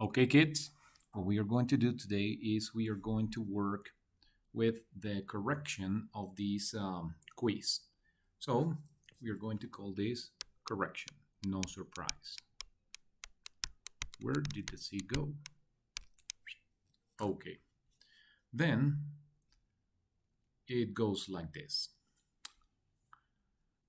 Okay, kids, what we are going to do today is we are going to work with the correction of this quiz. So we are going to call this correction, no surprise. Where did the C go? Okay, then it goes like this.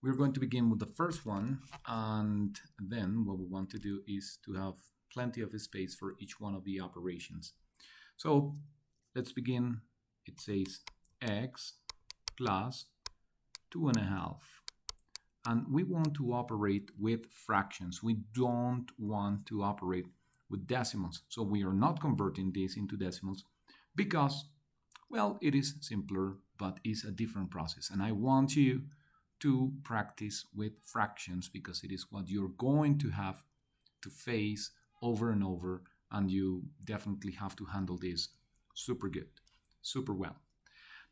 We're going to begin with the first one, and then what we want to do is to have plenty of space for each one of the operations. So let's begin. It says x plus 2.5. And we want to operate with fractions. We don't want to operate with decimals. So we are not converting this into decimals because, well, it is simpler, but it's a different process. And I want you to practice with fractions because it is what you're going to have to face over and over, and you definitely have to handle this super good, super well.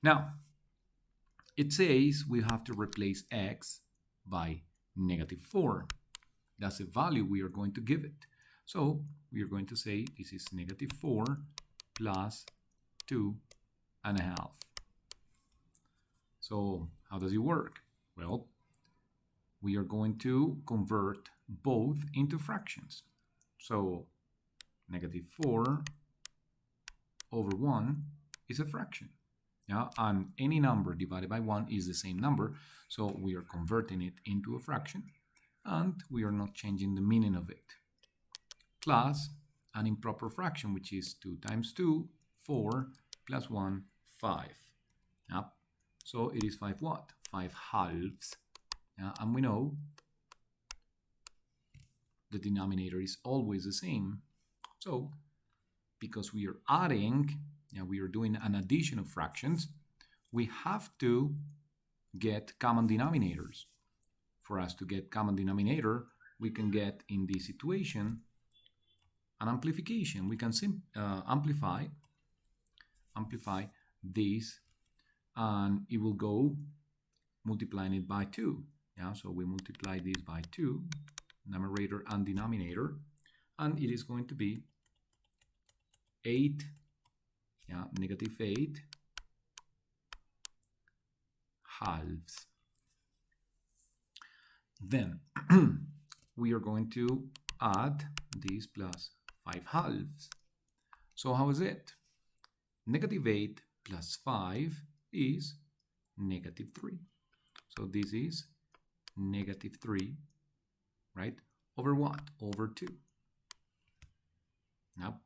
Now, it says we have to replace x by -4. That's the value we are going to give it. So we are going to say this is -4 plus 2.5. So how does it work? Well, we are going to convert both into fractions. So -4 over 1 is a fraction. Yeah, and any number divided by 1 is the same number. So we are converting it into a fraction, and we are not changing the meaning of it. Plus an improper fraction, which is 2 times 2, 4, plus 1, 5. Yeah. So it is 5 what? 5 halves. Yeah, and we know the denominator is always the same. So because we are adding, we are doing an addition of fractions, we have to get common denominators. For us to get common denominator, we can get in this situation an amplification. We can amplify this, and it will go multiplying it by 2. Yeah, so we multiply this by 2, numerator and denominator, and it is going to be 8, -8 halves. Then we are going to add this plus 5 halves. So how is it? -8 plus 5 is -3. So this is -3, right? Over what? Over 2. Now,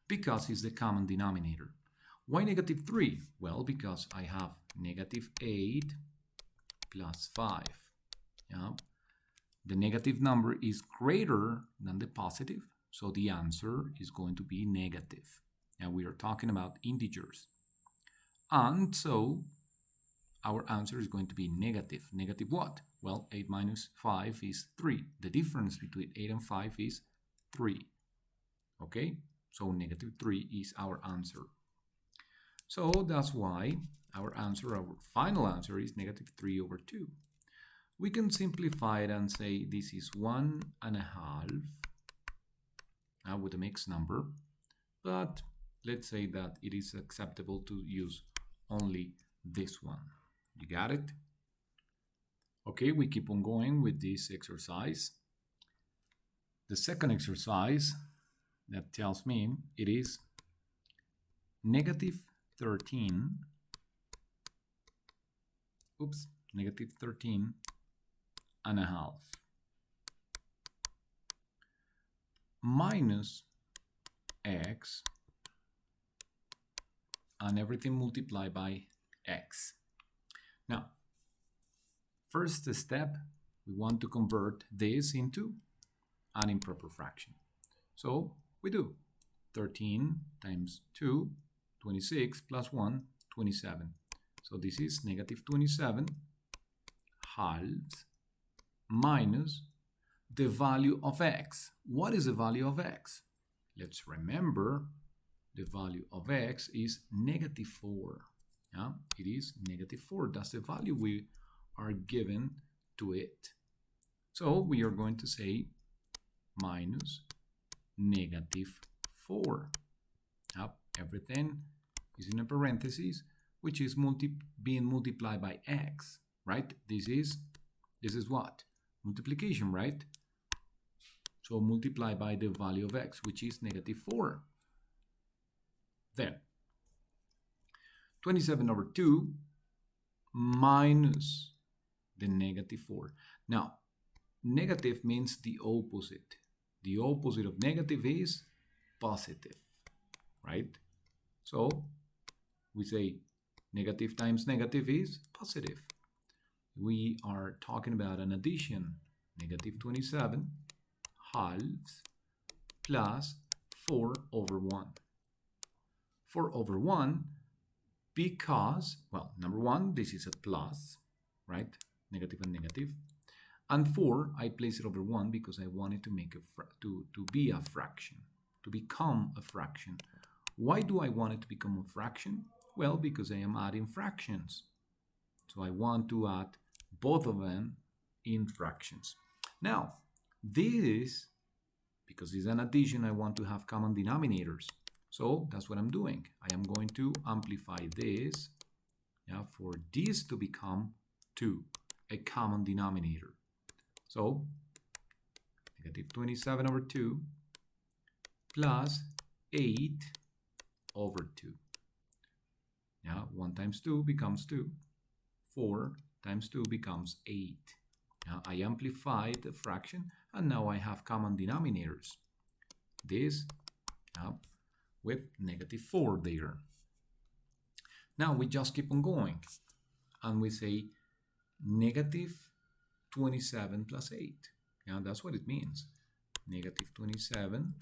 because it's the common denominator. Why -3? Well, because I have -8 plus 5. Yeah. The negative number is greater than the positive, so the answer is going to be negative. And we are talking about integers. And so our answer is going to be negative. Negative what? Well, 8 minus 5 is 3. The difference between 8 and 5 is 3. Okay? So -3 is our answer. So that's why our final answer is -3 over 2. We can simplify it and say this is 1.5 with a mixed number, but let's say that it is acceptable to use only this one. You got it? Okay, we keep on going with this exercise. The second exercise that tells me it is -13. -13.5 minus x and everything multiplied by x. Now, first step, we want to convert this into an improper fraction. So we do 13 times 2, 26, plus 1, 27. So this is -27 halves minus the value of x. What is the value of x? Let's remember the value of x is -4. Yeah, it is -4. That's the value we are given to it. So we are going to say minus 4. Yep, everything is in a parenthesis, which is being multiplied by x, right? This is what? Multiplication, right? So multiply by the value of x, which is -4. Then 27/2 minus the -4. Now, negative means the opposite. The opposite of negative is positive, right? So we say negative times negative is positive. We are talking about an addition. -27 halves plus 4/1. 4/1 because, well, number one, this is a plus, right? Negative and negative. And 4, I place it over 1 because I wanted to make to be a fraction, to become a fraction. Why do I want it to become a fraction? Well, because I am adding fractions. So I want to add both of them in fractions. Now, this, because it's an addition, I want to have common denominators. So that's what I'm doing. I am going to amplify this, yeah, for this to become 2, a common denominator. So -27/2 plus 8/2. Yeah, 1 times 2 becomes 2. 4 times 2 becomes 8. Now I amplified the fraction, and now I have common denominators. This with -4 there. Now we just keep on going, and we say -27 plus 8. Yeah, that's what it means. -27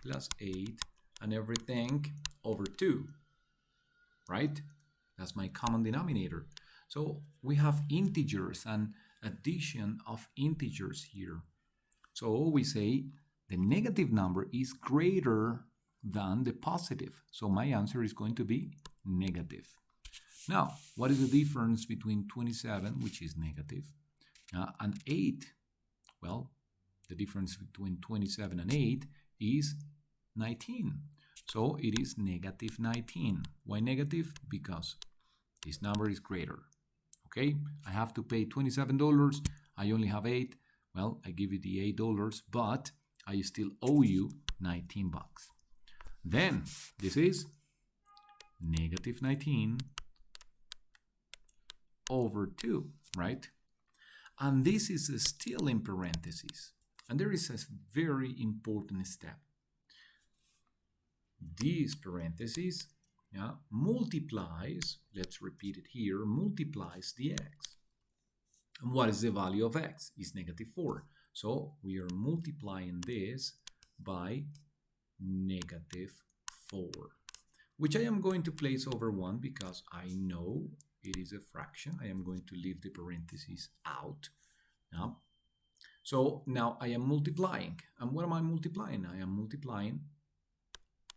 plus 8 and everything over 2, right? That's my common denominator. So we have integers and addition of integers here. So we say the negative number is greater than the positive. So my answer is going to be negative. Now, what is the difference between 27, which is negative, and 8? Well, the difference between 27 and 8 is 19. So it is -19. Why negative? Because this number is greater. Okay, I have to pay $27. I only have 8. Well, I give you the $8, but I still owe you 19 bucks. Then this is -19 over 2, right? And this is still in parentheses. And there is a very important step. These parentheses multiplies, let's repeat it here, multiplies the x. And what is the value of x? It's -4. So we are multiplying this by -4, which I am going to place over 1 because I know it is a fraction. I am going to leave the parentheses out. So now I am multiplying. And what am I multiplying? I am multiplying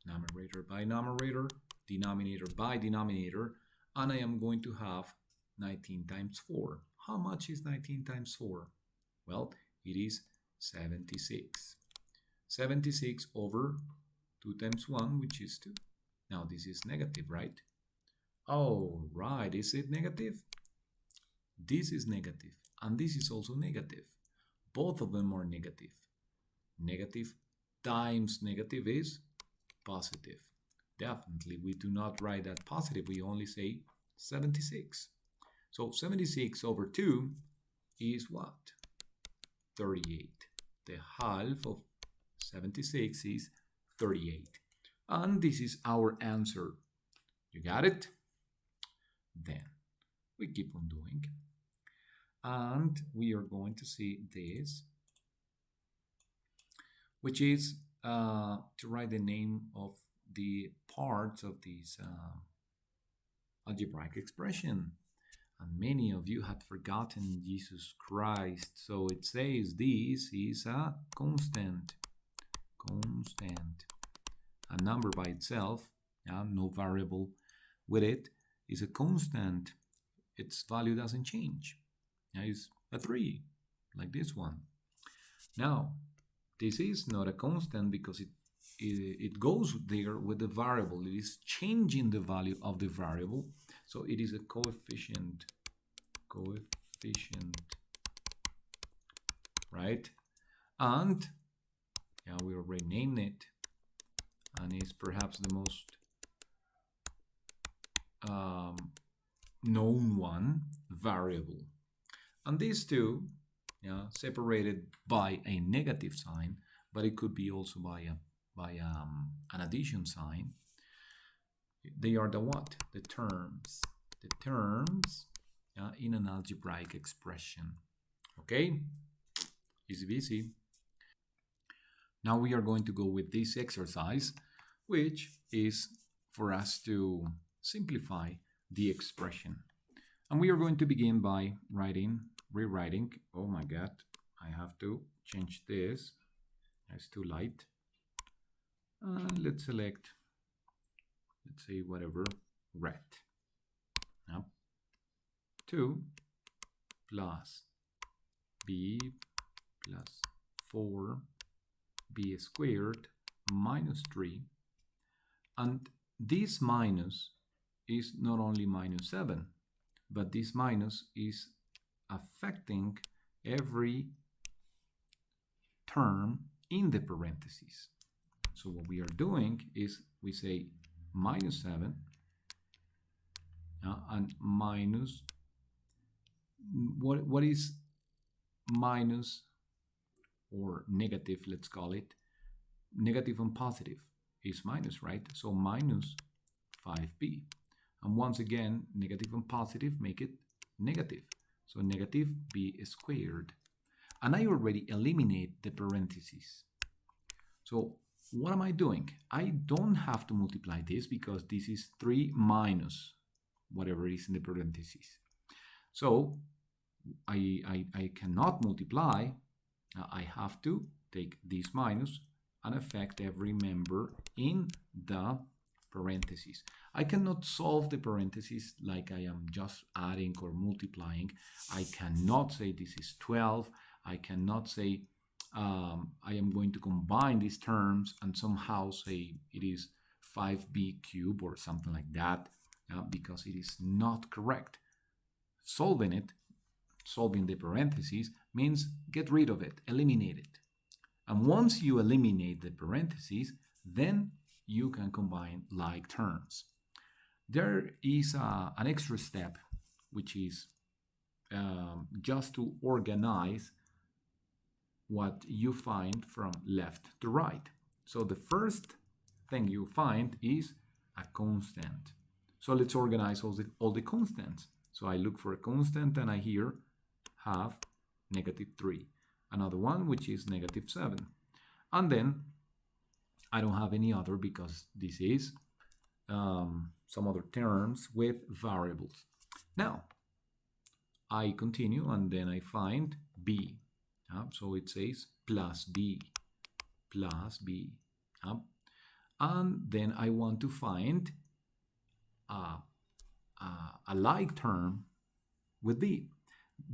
numerator by numerator, denominator by denominator, and I am going to have 19 times 4. How much is 19 times 4? Well, it is 76. 76 over 2 times 1, which is 2. Now this is negative, right? Oh, right. Is it negative? This is negative, and this is also negative. Both of them are negative. Negative times negative is positive. Definitely, we do not write that positive. We only say 76. So 76 over 2 is what? 38. The half of 76 is 38. And this is our answer. You got it? Then we keep on doing. And we are going to see this, which is to write the name of the parts of this algebraic expression. And many of you had forgotten Jesus Christ. So it says this is a constant. A number by itself, no variable with it, is a constant. Its value doesn't change. It's a 3, like this one. Now, this is not a constant because it it goes there with the variable. It is changing the value of the variable. So it is a coefficient, right? And yeah, we already named it, and it's perhaps the most known one, variable. And these two, yeah, separated by a negative sign, but it could be also by an addition sign. They are the what? The terms. The terms in an algebraic expression. Okay? Easy peasy. Now we are going to go with this exercise, which is for us to simplify the expression. And we are going to begin by rewriting. Oh my God, I have to change this. It's too light. Let's select, let's say whatever, red. Now, 2 plus b plus 4b squared minus 3. And this minus is not only minus 7, but this minus is affecting every term in the parentheses. So what we are doing is we say minus 7 and minus, what is minus or negative, let's call it. Negative and positive is minus, right? So minus 5b. And once again, negative and positive make it negative. So negative b squared. And I already eliminate the parentheses. So what am I doing? I don't have to multiply this because this is 3 minus whatever is in the parentheses. So I cannot multiply. I have to take this minus and affect every member in the parentheses. I cannot solve the parentheses like I am just adding or multiplying. I cannot say this is 12. I cannot say I am going to combine these terms and somehow say it is 5b cubed or something like that, because it is not correct. Solving the parentheses means get rid of it, eliminate it. And once you eliminate the parentheses, then you can combine like terms. There is an extra step, which is just to organize what you find from left to right. So the first thing you find is a constant. So let's organize all the constants. So I look for a constant and I here have -3. Another one which is -7. And then I don't have any other because this is some other terms with variables. Now I continue and then I find b. So it says plus b. And then I want to find a like term with b.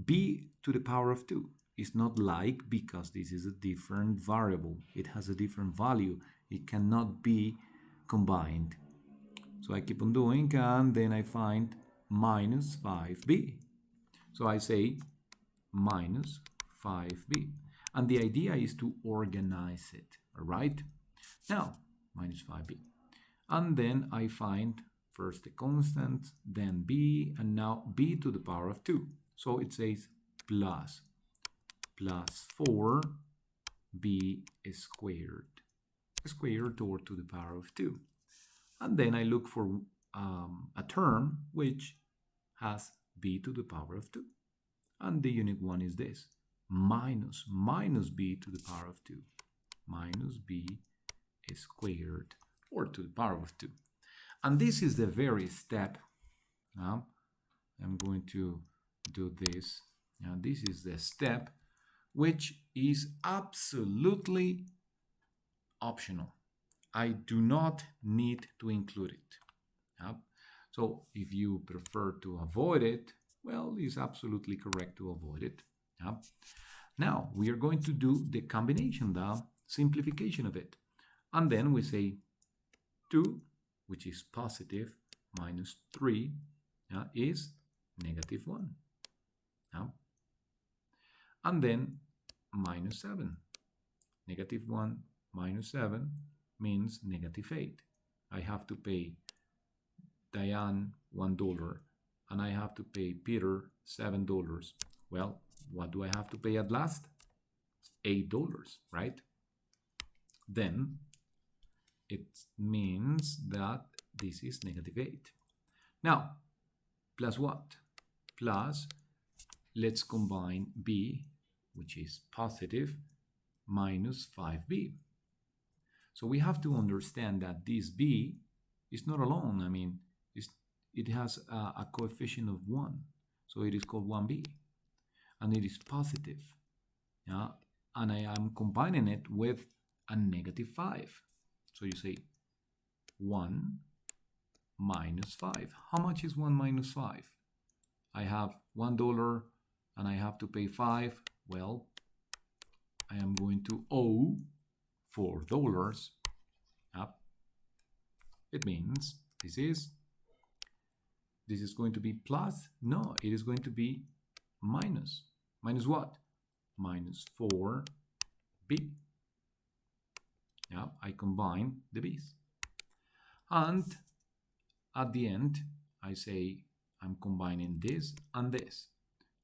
b to the power of 2 is not like because this is a different variable. It has a different value. It cannot be combined. So I keep on doing and then I find minus 5b. So I say minus 5b. And the idea is to organize it, all right? Now, minus 5b. And then I find first the constant, then b, and now b to the power of 2. So it says plus 4b squared or to the power of 2. And then I look for a term which has b to the power of 2. And the unique one is this, minus b to the power of 2. Minus b squared or to the power of 2. And this is the very step. Now, I'm going to do this. Now, this is the step which is absolutely optional. I do not need to include it. So if you prefer to avoid it, well, it's absolutely correct to avoid it. Now we are going to do the combination, the simplification of it. And then we say 2, which is positive, minus 3 is negative 1. Yeah? And then minus 7. Negative 1 minus 7 means negative 8. I have to pay Diane $1 and I have to pay Peter $7. Well, what do I have to pay at last? $8, right? Then it means that this is negative 8. Now, plus what? Plus, let's combine B, which is positive, minus 5B. So we have to understand that this B is not alone. I mean, it has a coefficient of 1. So it is called 1B. And it is positive. Yeah? And I am combining it with a negative 5. So you say 1 minus 5. How much is 1 minus 5? I have $1 and I have to pay 5. Well, I am going to owe $4. Yep. It means this is going to be plus. No, it is going to be minus. Minus what? Minus 4b. Yeah, I combine the b's. And at the end, I say I'm combining this and this.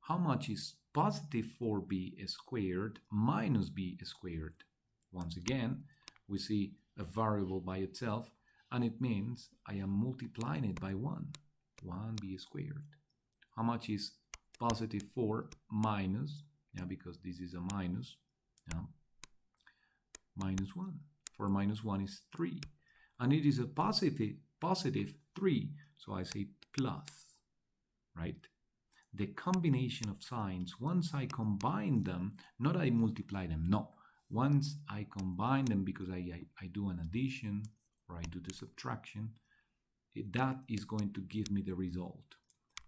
How much is positive 4b squared minus b squared? Once again, we see a variable by itself, and it means I am multiplying it by 1b squared. How much is positive 4 minus, because this is a minus, minus 1. 4 minus 1 is 3. And it is a positive 3, so I say plus, right? The combination of signs, once I combine them, not I multiply them, no. Once I combine them, because I do an addition or I do the subtraction, that is going to give me the result.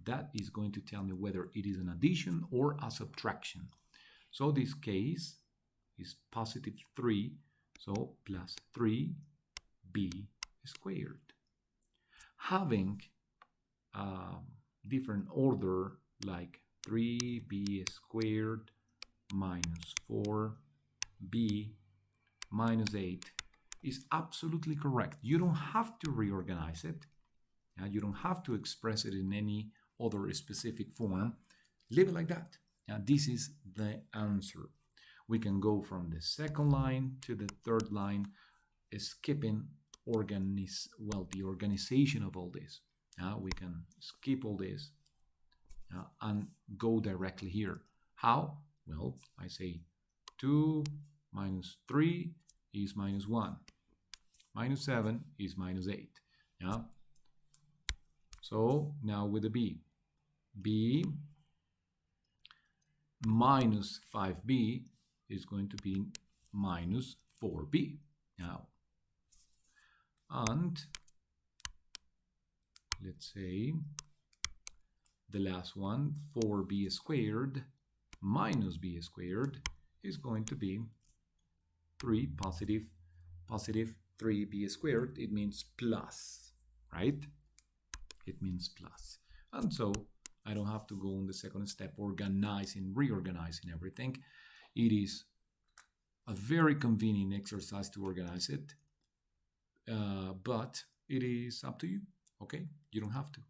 That is going to tell me whether it is an addition or a subtraction. So this case is positive 3, so plus 3b squared. Having different order like 3b squared minus 4b minus 8 is absolutely correct. You don't have to reorganize it. You don't have to express it in any other specific form. Leave it like that. This is the answer. We can go from the second line to the third line, skipping the organization of all this. We can skip all this and go directly here. How? Well, I say 2 minus 3 is minus 1. Minus 7 is minus 8. Yeah. So now with the b. b minus 5b is going to be minus 4b. Now, and let's say the last one, 4b squared minus b squared is going to be 3 positive 3b squared. It means plus, right? It means plus. And so I don't have to go on the second step, reorganizing everything. It is a very convenient exercise to organize it, but it is up to you, okay? You don't have to.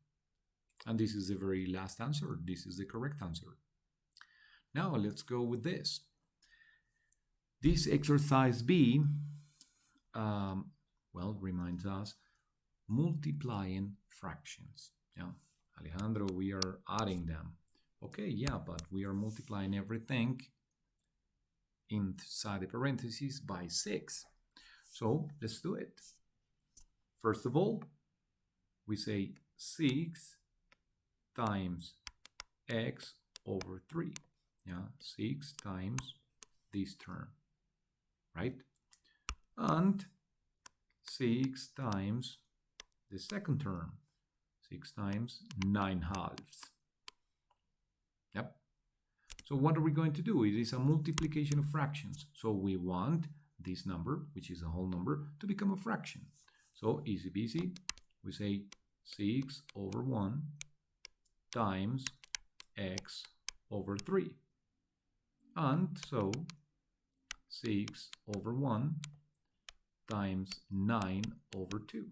And this is the very last answer. This is the correct answer. Now let's go with this. This exercise B, reminds us multiplying fractions. Yeah, Alejandro, we are adding them. Okay, yeah, but we are multiplying everything inside the parentheses by 6. So let's do it. First of all, we say 6 times x over 3. Yeah, 6 times this term, right? And 6 times the second term, 6 times 9/2. Yep. So what are we going to do? It is a multiplication of fractions. So we want this number, which is a whole number, to become a fraction. So easy peasy, we say 6 over 1 times x over 3. And so 6 over 1 times 9 over 2.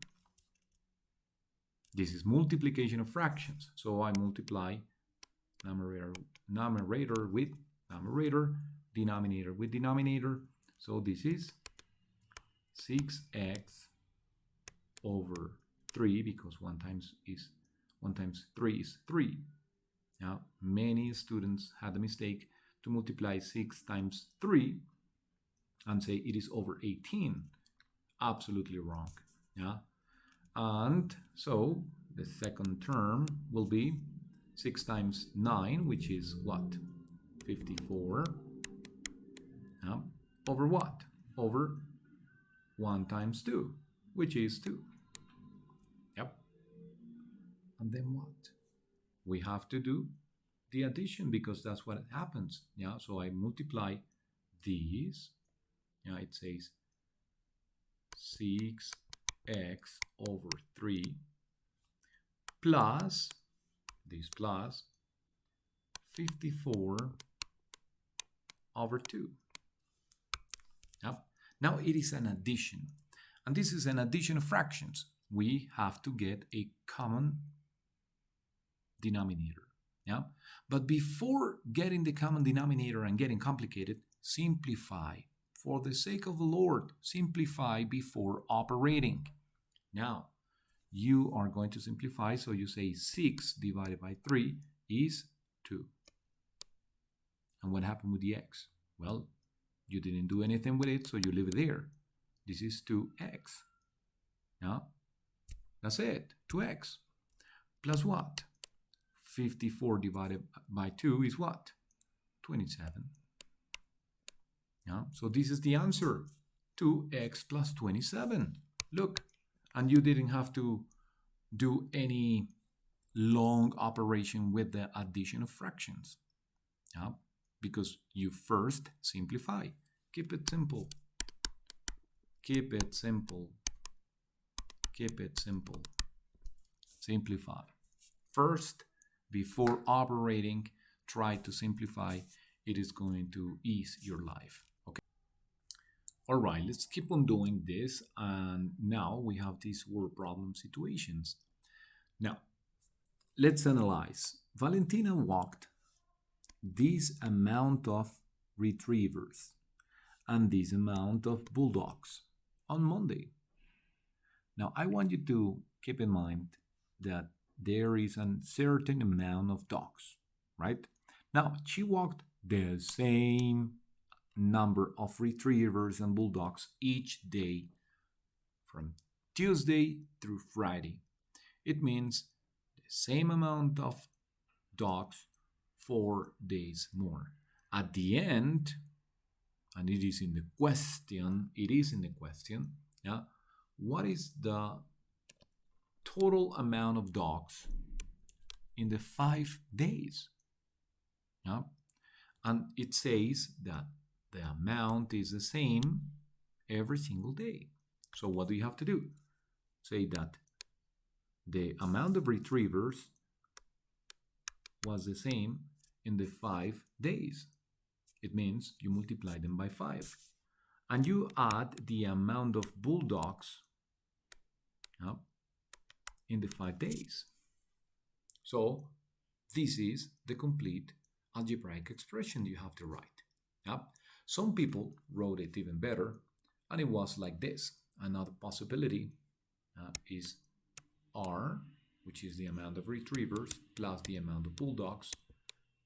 This is multiplication of fractions. So I multiply numerator with numerator, denominator with denominator. So this is 6x over 3, because 1 times 3 is 3. Now, many students had the mistake to multiply 6 times 3 and say it is over 18. Absolutely wrong. Yeah. And so the second term will be 6 times 9, which is what? 54. Yeah. Over what? Over 1 times 2, which is 2. Yep. And then what? We have to do the addition, because that's what happens. Yeah. So I multiply these. Yeah. It says 6x over 3 plus this plus 54 over 2. Yep. Now it is an addition, and this is an addition of fractions. We have to get a common denominator. Yeah. But before getting the common denominator and getting complicated, simplify. For the sake of the Lord, simplify before operating. Now, you are going to simplify, so you say 6 divided by 3 is 2. And what happened with the x? Well, you didn't do anything with it, so you leave it there. This is 2x. Now, that's it, 2x. Plus what? 54 divided by 2 is what? 27. Yeah, so this is the answer, 2x plus 27. Look, and you didn't have to do any long operation with the addition of fractions. Yeah, because you first simplify. Keep it simple. Keep it simple. Keep it simple. Simplify. First, before operating, try to simplify. It is going to ease your life. Okay. All right, let's keep on doing this. And now we have these word problem situations. Now, let's analyze. Valentina walked this amount of retrievers and this amount of bulldogs on Monday. Now, I want you to keep in mind that there is a certain amount of dogs, right? Now, she walked the same number of retrievers and bulldogs each day from Tuesday through Friday. It means the same amount of dogs 4 days more. At the end, and it is in the question, yeah, what is the total amount of dogs in the 5 days? Yeah? And it says that the amount is the same every single day. So what do you have to do? Say that the amount of retrievers was the same in the 5 days. It means you multiply them by 5. And you add the amount of bulldogs in the 5 days. So this is the complete algebraic expression you have to write. Some people wrote it even better, and it was like this. Another possibility is R, which is the amount of retrievers, plus the amount of bulldogs,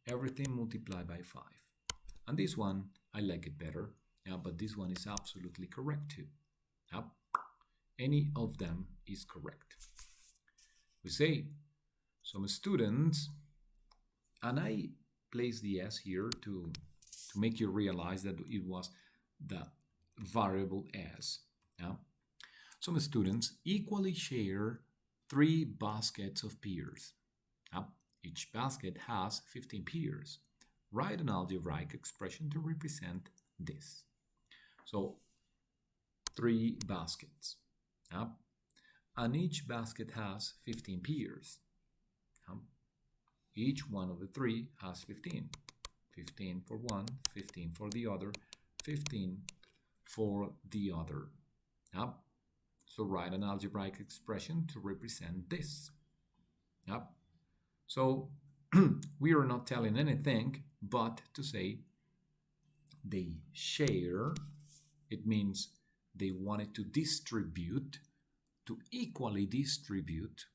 everything multiplied by 5. And this one, I like it better, but this one is absolutely correct too. Any of them is correct. We say some students, and I place the S here to make you realize that it was the variable S. Some students equally share 3 baskets of pears. Each basket has 15 pears. Write an algebraic expression to represent this. So 3 baskets. Yeah? And each basket has 15 peers. Yeah? Each one of the 3 has 15. 15 for one, 15 for the other, 15 for the other. Yeah? So write an algebraic expression to represent this. Yeah? So we are not telling anything but to say they share. It means they wanted to distribute, to equally distribute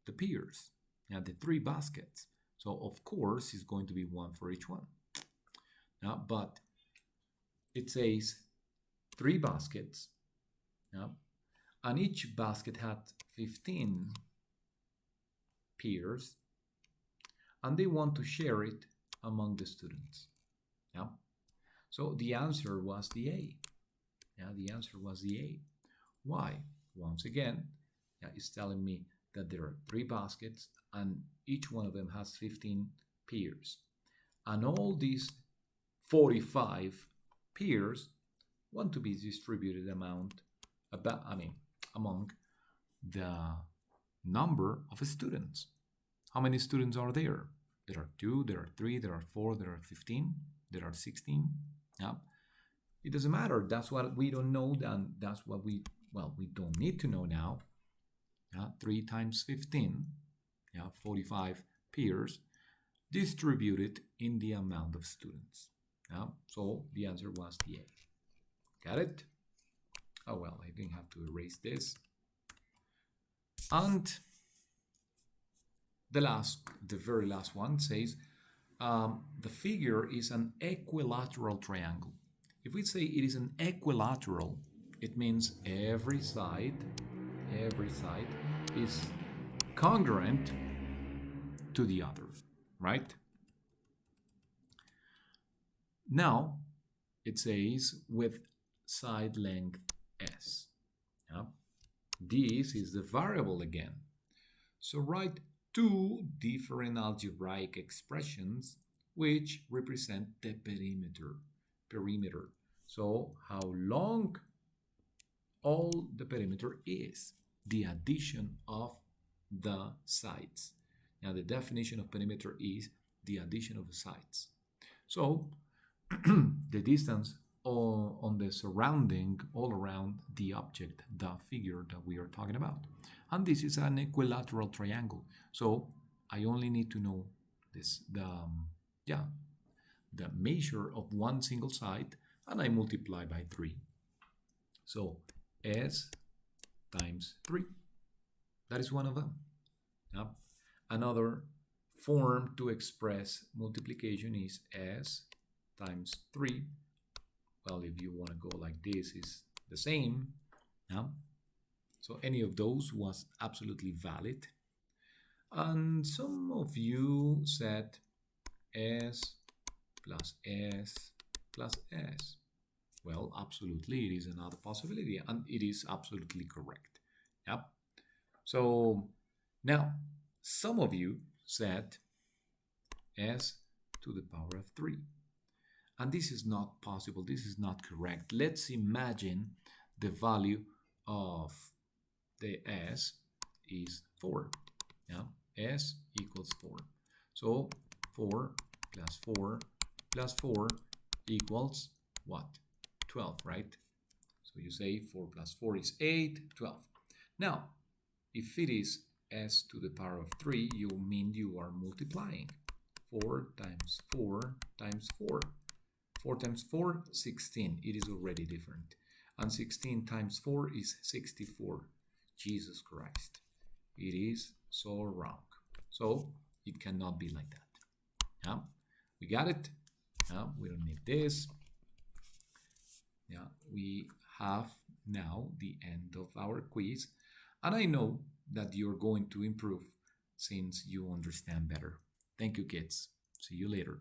the peers. Now the 3 baskets. So of course it's going to be 1 for each one. Now, but it says 3 baskets. Yeah, and each basket had 15 peers, and they want to share it among the students. Yeah. So the answer was the A. Yeah, the answer was the A. Why? Once again, yeah, it's telling me that there are 3 baskets and each one of them has 15 peers. And all these 45 peers want to be distributed among the number of students. How many students are there? There are 2, there are 3, there are 4, there are 15, there are 16. Yeah. It doesn't matter. That's what we don't know. And that's what we don't need to know now. Yeah. 3 times 15, yeah, 45 peers distributed in the amount of students. Yeah. So the answer was the A. Got it? Oh, well, I didn't have to erase this. And the very last one says, the figure is an equilateral triangle. If we say it is an equilateral, it means every side is congruent to the other, right? Now, it says with side length S. Yeah? This is the variable again. So write 2 different algebraic expressions which represent the perimeter. So how long all the perimeter is, the addition of the sides. Now the definition of perimeter is the addition of the sides. So the distance on the surrounding, all around the object, the figure that we are talking about. And this is an equilateral triangle. So I only need to know this, the measure of one single side, and I multiply by 3. So S times 3. That is one of them. Yep. Another form to express multiplication is S times 3. Well, if you want to go like this, is the same. Yeah? So any of those was absolutely valid. And some of you said S plus S plus S. Well, absolutely, it is another possibility, and it is absolutely correct. Yep. So now, some of you said S to the power of 3. And this is not possible. This is not correct. Let's imagine the value of the S is 4. Yeah? S equals 4. So 4 plus 4 plus 4 equals what? 12, right? So you say 4 plus 4 is 8, 12. Now, if it is S to the power of 3, you mean you are multiplying. 4 times 4 times 4. 4 times 4, 16. It is already different. And 16 times 4 is 64. Jesus Christ. It is so wrong. So it cannot be like that. Yeah, we got it. Yeah, we don't need this. Yeah, we have now the end of our quiz. And I know that you're going to improve since you understand better. Thank you, kids. See you later.